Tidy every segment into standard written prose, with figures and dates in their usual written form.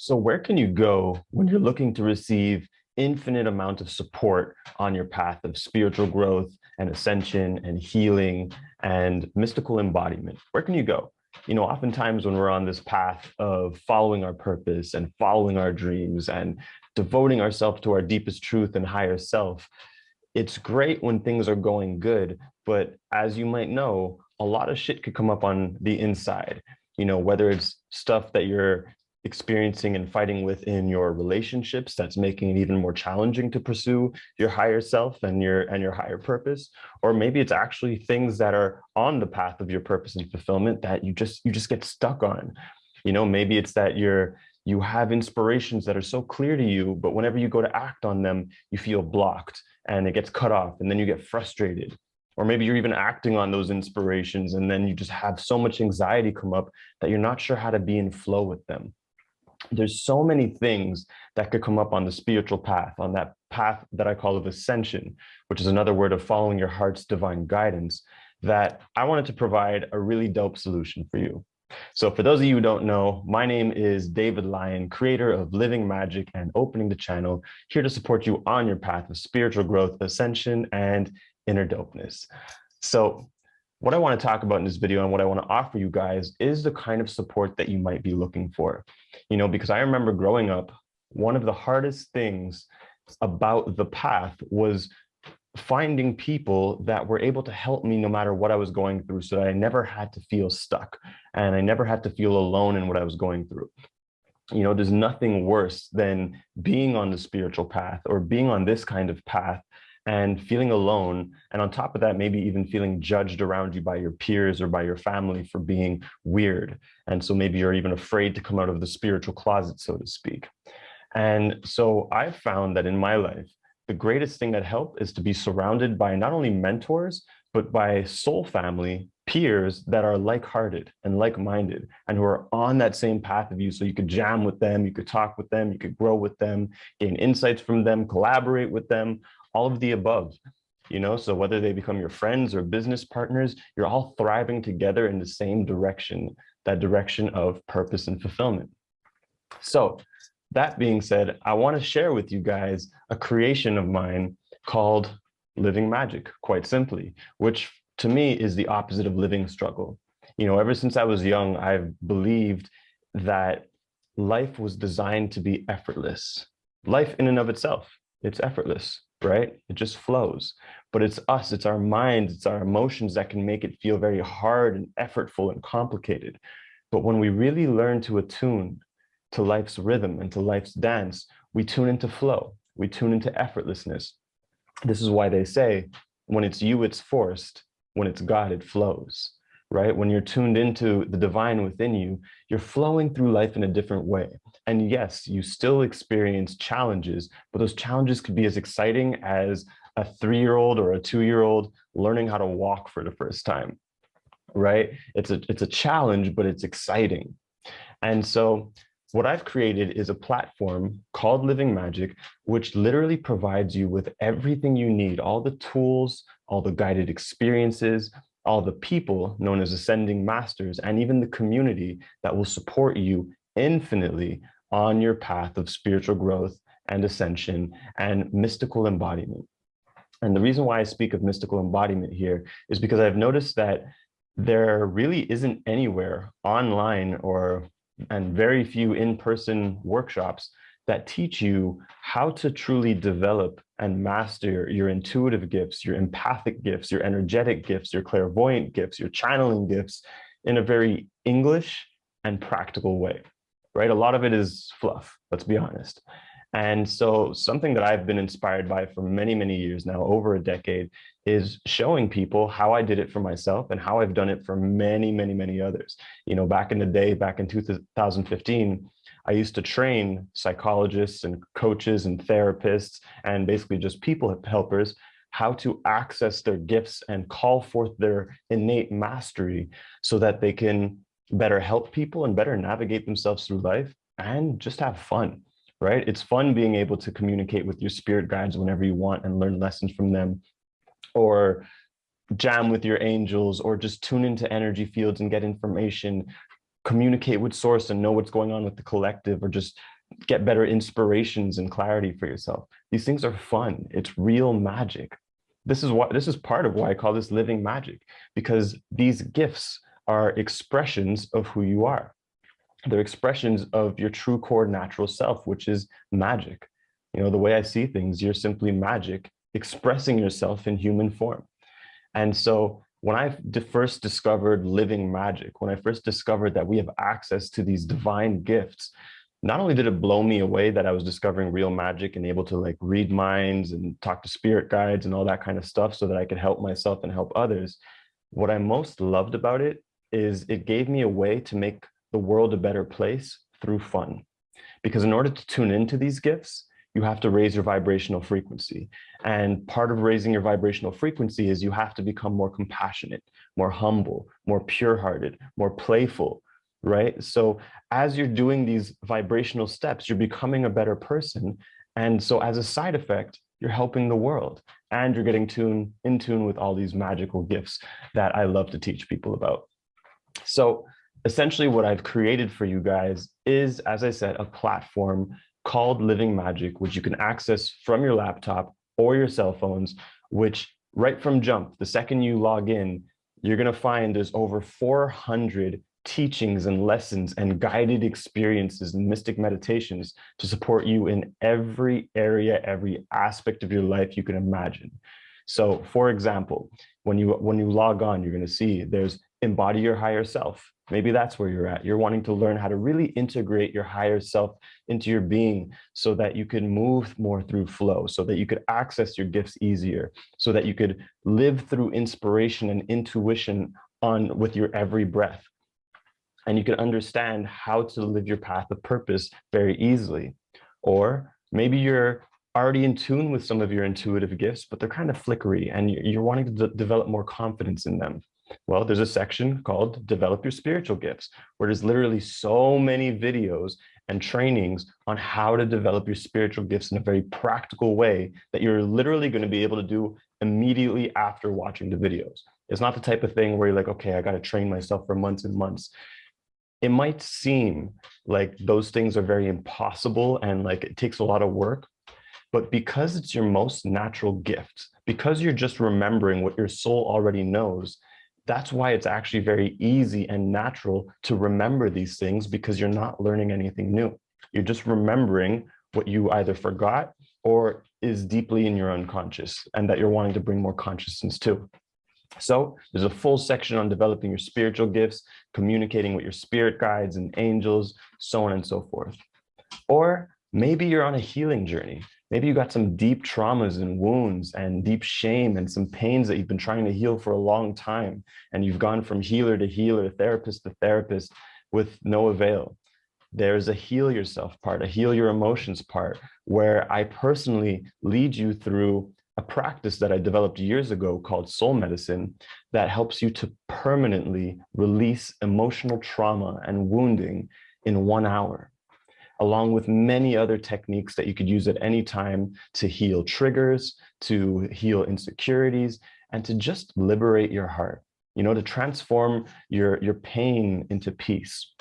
So where can you go when you're looking to receive infinite amount of support on your path of spiritual growth and ascension and healing and mystical embodiment? Where can you go? Oftentimes when we're on this path of following our purpose and following our dreams and devoting ourselves to our deepest truth and higher self, it's great when things are going good, but as you might know, a lot of shit could come up on the inside, whether it's stuff that you're experiencing and fighting with in your relationships that's making it even more challenging to pursue your higher self and your higher purpose, or maybe it's actually things that are on the path of your purpose and fulfillment that you just get stuck on. Maybe it's that you have inspirations that are so clear to you, but whenever you go to act on them, you feel blocked and it gets cut off, and then you get frustrated. Or maybe you're even acting on those inspirations, and then you just have so much anxiety come up that you're not sure how to be in flow with them. There's so many things that could come up on the spiritual path, on that path that I call of ascension, which is another word of following your heart's divine guidance, that I wanted to provide a really dope solution for you. So for those of you who don't know, my name is David Lyon, creator of Living Magic and Opening the Channel, here to support you on your path of spiritual growth, ascension, and inner dopeness. So what I want to talk about in this video and what I want to offer you guys is the kind of support that you might be looking for. Because I remember growing up, one of the hardest things about the path was finding people that were able to help me no matter what I was going through, so that I never had to feel stuck and I never had to feel alone in what I was going through. There's nothing worse than being on the spiritual path or being on this kind of path and feeling alone. And on top of that, maybe even feeling judged around you by your peers or by your family for being weird. And so maybe you're even afraid to come out of the spiritual closet, so to speak. And so I've found that in my life, the greatest thing that helped is to be surrounded by not only mentors, but by soul family, peers that are like-hearted and like-minded and who are on that same path of you. So you could jam with them, you could talk with them, you could grow with them, gain insights from them, collaborate with them, all of the above. So whether they become your friends or business partners, you're all thriving together in the same direction, that direction of purpose and fulfillment. So that being said, I want to share with you guys a creation of mine called Living Magic, quite simply, which to me is the opposite of living struggle. Ever since I was young, I've believed that life was designed to be effortless. Life in and of itself, it's effortless, right? It just flows. But it's us, it's our minds, it's our emotions that can make it feel very hard and effortful and complicated. But when we really learn to attune to life's rhythm and to life's dance, we tune into flow, we tune into effortlessness. This is why they say, when it's you, it's forced. When it's God, it flows, right? When you're tuned into the divine within you, you're flowing through life in a different way. And yes, you still experience challenges, but those challenges could be as exciting as a 3-year-old or a 2-year-old learning how to walk for the first time, right? It's a challenge, but it's exciting. And so what I've created is a platform called Living Magic, which literally provides you with everything you need, all the tools, all the guided experiences, all the people known as ascending masters, and even the community that will support you infinitely on your path of spiritual growth and ascension and mystical embodiment. And the reason why I speak of mystical embodiment here is because I've noticed that there really isn't anywhere online and very few in-person workshops that teach you how to truly develop and master your intuitive gifts, your empathic gifts, your energetic gifts, your clairvoyant gifts, your channeling gifts in a very English and practical way, right? A lot of it is fluff, let's be honest. And so something that I've been inspired by for many, many years now, over a decade, is showing people how I did it for myself and how I've done it for many, many, many others. Back in the day, back in 2015, I used to train psychologists and coaches and therapists and basically just people helpers how to access their gifts and call forth their innate mastery so that they can better help people and better navigate themselves through life and just have fun. Right? It's fun being able to communicate with your spirit guides whenever you want and learn lessons from them, or jam with your angels, or just tune into energy fields and get information communicate with source and know what's going on with the collective, or just get better inspirations and clarity for yourself. These things are fun. It's real magic. This is part of why I call this living magic, because these gifts are expressions of who you are. They're expressions of your true core natural self, which is magic. You know, the way I see things, you're simply magic expressing yourself in human form. And so when I first discovered living magic, when I first discovered that we have access to these divine gifts, not only did it blow me away that I was discovering real magic and able to like read minds and talk to spirit guides and all that kind of stuff so that I could help myself and help others, what I most loved about it is it gave me a way to make the world a better place through fun. Because in order to tune into these gifts, you have to raise your vibrational frequency. And part of raising your vibrational frequency is you have to become more compassionate, more humble, more pure-hearted, more playful, right? So as you're doing these vibrational steps, you're becoming a better person. And so as a side effect, you're helping the world and you're getting in tune with all these magical gifts that I love to teach people about. So essentially what I've created for you guys is, as I said, a platform called Living Magic, which you can access from your laptop or your cell phones, which right from jump, the second you log in, you're going to find there's over 400 teachings and lessons and guided experiences and mystic meditations to support you in every area, every aspect of your life you can imagine. So for example, when you log on, you're going to see there's embody your higher self. Maybe that's where you're at. You're wanting to learn how to really integrate your higher self into your being so that you can move more through flow, so that you could access your gifts easier, so that you could live through inspiration and intuition with your every breath. And you can understand how to live your path of purpose very easily. Or maybe you're already in tune with some of your intuitive gifts, but they're kind of flickery and you're wanting to develop more confidence in them. Well, there's a section called Develop Your Spiritual Gifts, where there's literally so many videos and trainings on how to develop your spiritual gifts in a very practical way that you're literally going to be able to do immediately after watching the videos. It's not the type of thing where you're like, okay, I got to train myself for months and months. It might seem like those things are very impossible and like it takes a lot of work, but because it's your most natural gift, because you're just remembering what your soul already knows, that's why it's actually very easy and natural to remember these things, because you're not learning anything new. You're just remembering what you either forgot or is deeply in your unconscious and that you're wanting to bring more consciousness to. So there's a full section on developing your spiritual gifts, communicating with your spirit guides and angels, so on and so forth. Or maybe you're on a healing journey. Maybe you got some deep traumas and wounds and deep shame and some pains that you've been trying to heal for a long time. And you've gone from healer to healer, therapist to therapist with no avail. There's a heal yourself part, a heal your emotions part, where I personally lead you through a practice that I developed years ago called soul medicine that helps you to permanently release emotional trauma and wounding in 1 hour, along with many other techniques that you could use at any time to heal triggers, to heal insecurities, and to just liberate your heart, you know, to transform your pain into peace.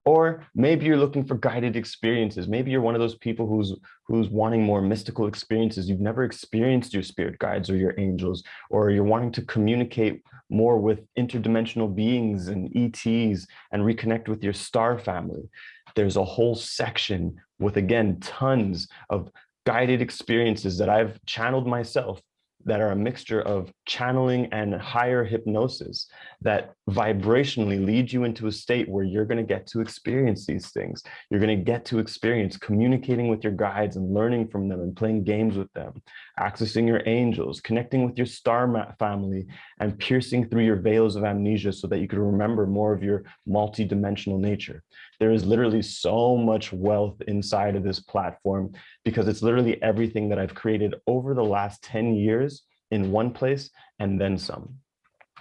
Or maybe you're looking for guided experiences. Maybe you're one of those people who's wanting more mystical experiences. You've never experienced your spirit guides or your angels, or you're wanting to communicate more with interdimensional beings and ETs and reconnect with your star family. There's a whole section with, again, tons of guided experiences that I've channeled myself that are a mixture of channeling and higher hypnosis that vibrationally lead you into a state where you're going to get to experience these things. You're going to get to experience communicating with your guides and learning from them and playing games with them, accessing your angels, connecting with your star family, and piercing through your veils of amnesia so that you can remember more of your multi-dimensional nature. There is literally so much wealth inside of this platform because it's literally everything that I've created over the last 10 years in one place and then some.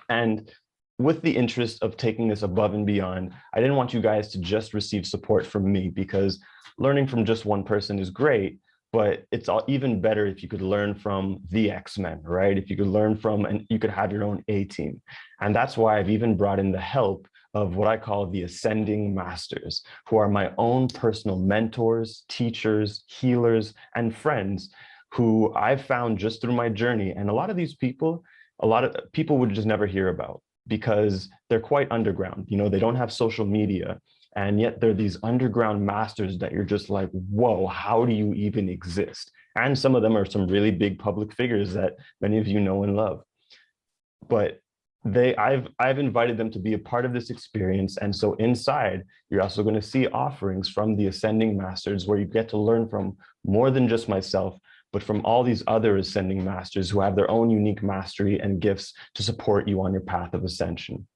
And with the interest of taking this above and beyond, I didn't want you guys to just receive support from me, because learning from just one person is great, but it's even better if you could learn from the X-Men, right? If you could learn from, and you could have your own A-team. And that's why I've even brought in the help of what I call the ascending masters, who are my own personal mentors, teachers, healers, and friends who I've found just through my journey. And a lot of people would just never hear about because they're quite underground. You know, they don't have social media. And yet they're these underground masters that you're just like, whoa, how do you even exist? And some of them are some really big public figures that many of you know and love. But I've invited them to be a part of this experience. And so inside, you're also going to see offerings from the ascending masters where you get to learn from more than just myself, but from all these other ascending masters who have their own unique mastery and gifts to support you on your path of ascension.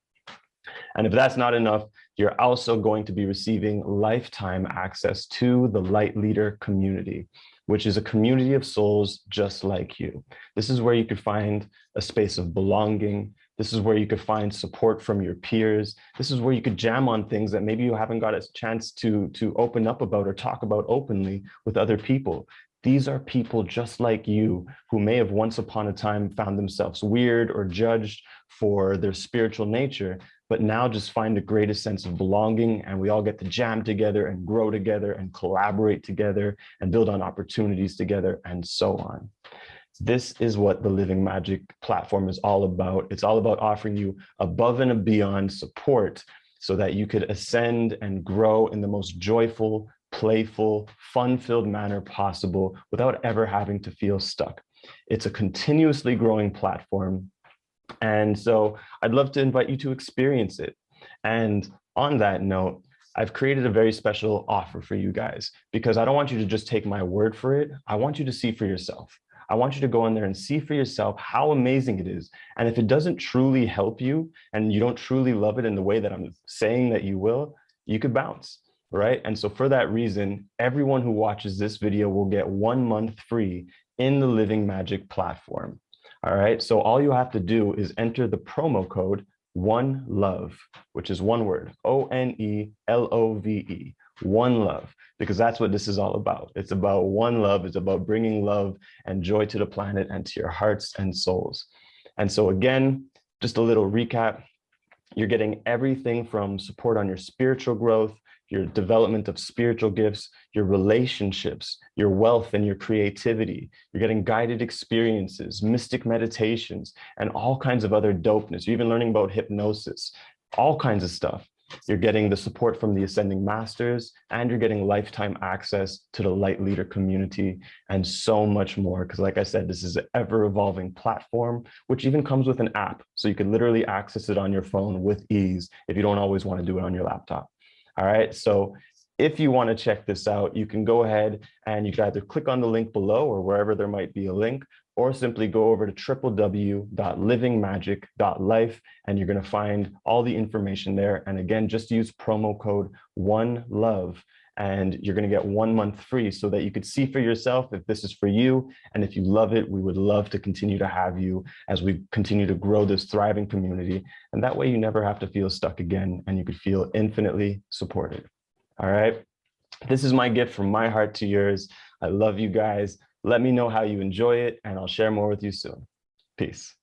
And if that's not enough, you're also going to be receiving lifetime access to the Light Leader community, which is a community of souls just like you. This is where you could find a space of belonging. This is where you could find support from your peers. This is where you could jam on things that maybe you haven't got a chance to open up about or talk about openly with other people. These are people just like you who may have once upon a time found themselves weird or judged for their spiritual nature, but now just find the greatest sense of belonging, and we all get to jam together and grow together and collaborate together and build on opportunities together and so on. This is what the Living Magic platform is all about. It's all about offering you above and beyond support so that you could ascend and grow in the most joyful, playful, fun-filled manner possible without ever having to feel stuck. It's a continuously growing platform. And so I'd love to invite you to experience it. And on that note, I've created a very special offer for you guys because I don't want you to just take my word for it. I want you to see for yourself. I want you to go in there and see for yourself how amazing it is. And if it doesn't truly help you and you don't truly love it in the way that I'm saying that you will, you could bounce, right? And so for that reason, everyone who watches this video will get 1 month free in the Living Magic platform. All right, so all you have to do is enter the promo code ONELOVE, which is one word, ONELOVE, one love, because that's what this is all about. It's about one love. It's about bringing love and joy to the planet and to your hearts and souls. And so again, just a little recap, you're getting everything from support on your spiritual growth, your development of spiritual gifts, your relationships, your wealth and your creativity. You're getting guided experiences, mystic meditations, and all kinds of other dopeness. You're even learning about hypnosis, all kinds of stuff. You're getting the support from the Ascending Masters, and you're getting lifetime access to the Light Leader community and so much more. Because like I said, this is an ever-evolving platform, which even comes with an app. So you can literally access it on your phone with ease if you don't always want to do it on your laptop. All right, so if you want to check this out, you can go ahead and you can either click on the link below or wherever there might be a link, or simply go over to www.livingmagic.life and you're going to find all the information there. And again, just use promo code ONELOVE and you're going to get 1 month free so that you could see for yourself if this is for you. And if you love it, we would love to continue to have you as we continue to grow this thriving community. And that way you never have to feel stuck again and you could feel infinitely supported. All right. This is my gift from my heart to yours. I love you guys. Let me know how you enjoy it and I'll share more with you soon. Peace.